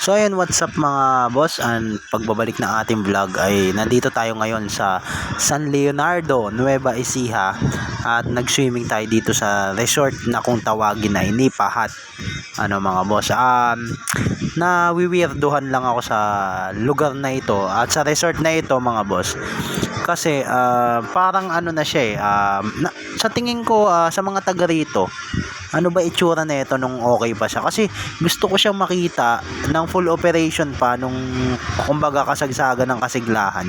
So ayun, what's up mga boss, and pagbabalik ng ating vlog ay nandito tayo ngayon sa San Leonardo, Nueva Ecija, at nag-swimming tayo dito sa resort na kung tawagin ay Nipa Hut. Mga boss, nawiwirduhan lang ako sa lugar na ito at sa resort na ito mga boss. Kasi parang na siya sa tingin ko, sa mga taga rito, ano ba itsura na ito nung okay pa siya, kasi gusto ko siyang makita ng full operation pa nung kumbaga kasagsagan ng kasiglahan.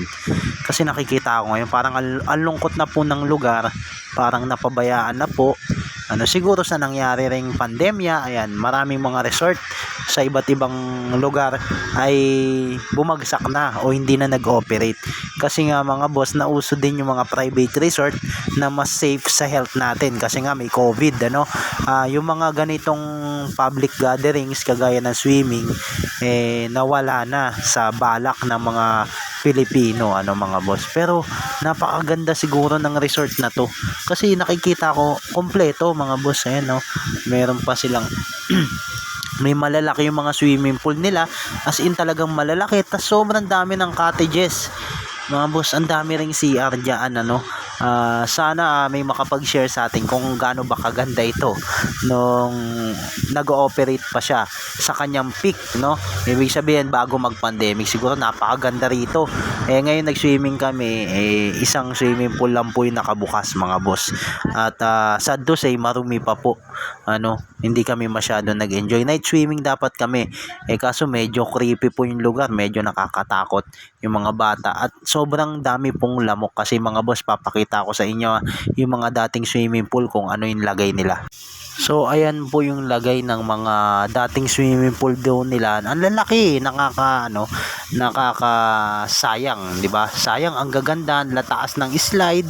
Kasi nakikita ko ngayon parang ang lungkot na po ng lugar, parang napabayaan na po. Siguro sa nangyari ring pandemya, ayan, maraming mga resort sa iba't ibang lugar ay bumagsak na o hindi na nag-ooperate. Kasi nga mga boss, nauso din yung mga private resort na mas safe sa health natin kasi nga may COVID, yung mga ganitong public gatherings kagaya ng swimming nawala na sa balak ng mga Pilipino, mga boss. Pero napakaganda siguro ng resort na to kasi nakikita ko kompleto mga boss. Ayan, meron pa silang may malalaki yung mga swimming pool nila, as in talagang malalaki, tas sobrang dami ng cottages mga boss. Ang dami ring CR dyan. Sana may makapag-share sa atin kung gaano ba kaganda ito nung nag-ooperate pa siya sa kanyang peak, ibig sabihin bago mag-pandemic. Siguro napakaganda rito. Ngayon nag-swimming kami, isang swimming pool lang po yung nakabukas mga boss, at sad to say marumi pa po. Hindi kami masyado nag-enjoy. Night swimming dapat kami, kaso medyo creepy po yung lugar, medyo nakakatakot yung mga bata, at sobrang dami pong lamok. Kasi mga boss, papakita ko sa inyo yung mga dating swimming pool kung ano yung lagay nila. So ayan po yung lagay ng mga dating swimming pool doon nila. Ang lalaki, nakakasayang, 'di ba? Sayang, ang gaganda, lataas ng slide.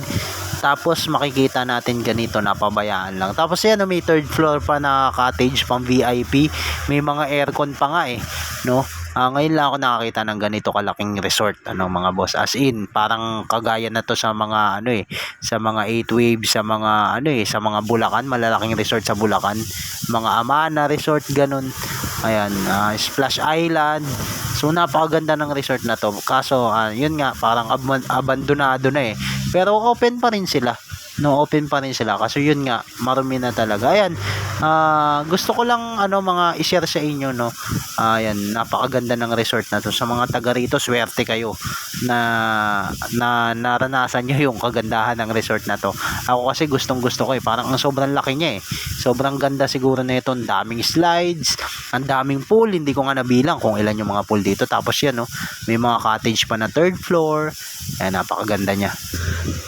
Tapos makikita natin ganito, napabayaan lang. Tapos yan, may third floor pa na cottage pang VIP. May mga aircon pa nga ngayon lang ako nakakita ng ganito kalaking resort, mga boss. As in, parang kagaya na to sa mga sa mga 8 Waves, sa mga sa mga Bulacan, malalaking resort sa Bulacan, mga Amana Resort, ganun. Ayan, Splash Island. So napakaganda ng resort na to. Kaso yun nga, parang abandonado na pero open pa rin sila. Open pa rin sila kasi yun nga, marumi na talaga. Ayan, gusto ko lang mga i-share sa inyo, ayan, napakaganda ng resort na to. Sa mga taga rito, swerte kayo na naranasan nyo yung kagandahan ng resort na to. Ako kasi gustong gusto ko parang ang sobrang laki niya sobrang ganda siguro na ito. Ang daming slides, ang daming pool, hindi ko nga nabilang kung ilan yung mga pool dito. Tapos yan, may mga cottage pa na third floor. Ayan, napakaganda niya.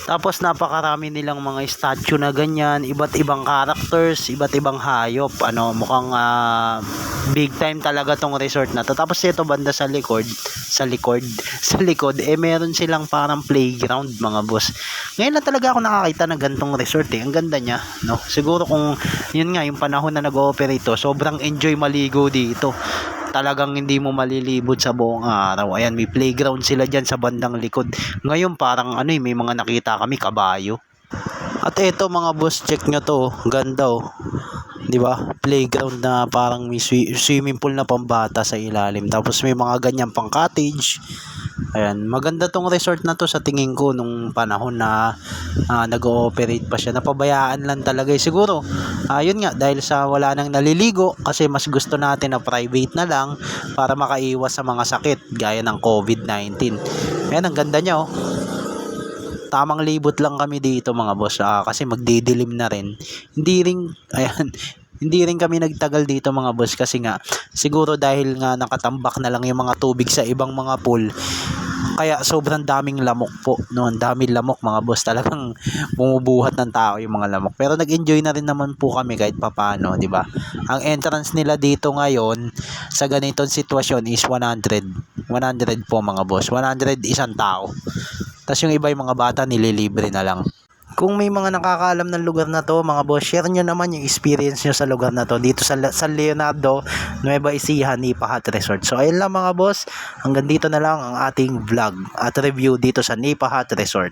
Tapos napakarami nilang mga statue na ganyan, iba't ibang characters, iba't ibang hayop. Mukhang big time talaga tong resort na to. Tapos ito banda sa likod, meron silang parang playground mga boss. Ngayon na talaga ako nakakita ng gantong resort Ang ganda niya, Siguro kung yun nga yung panahon na nag-ooperate to, sobrang enjoy maligo dito. Talagang hindi mo malilibot sa buong araw. Ayan, may playground sila dyan sa bandang likod. Ngayon parang may mga nakita kami kabayo. At eto mga boss, check nyo to, ganda di ba? Playground na parang may swimming pool na pambata sa ilalim. Tapos may mga ganyan pang cottage. Ayan, maganda tong resort na to sa tingin ko nung panahon na nag-ooperate pa siya. Napabayaan lang talaga siguro. Yun nga, dahil sa wala nang naliligo, kasi mas gusto natin na private na lang para makaiwas sa mga sakit gaya ng COVID-19. Ayan, ang ganda niya Tamang libot lang kami dito mga boss, kasi magdidilim na rin. Hindi rin kami nagtagal dito mga boss kasi nga siguro dahil nga nakatambak na lang yung mga tubig sa ibang mga pool, kaya sobrang daming lamok po. Ang daming lamok mga boss, talagang bumubuhat ng tao yung mga lamok. Pero nag-enjoy na rin naman po kami kahit papaano, di ba? Ang entrance nila dito ngayon sa ganitong sitwasyon is 100 po mga boss. 100 isang tao. Tapos yung iba, yung mga bata, nililibre na lang. Kung may mga nakakaalam ng lugar na to mga boss, share nyo naman yung experience nyo sa lugar na to dito sa San Leonardo, Nueva Ecija, Nipa Hut Resort. So ayun lang mga boss, hanggang dito na lang ang ating vlog at review dito sa Nipa Hut Resort.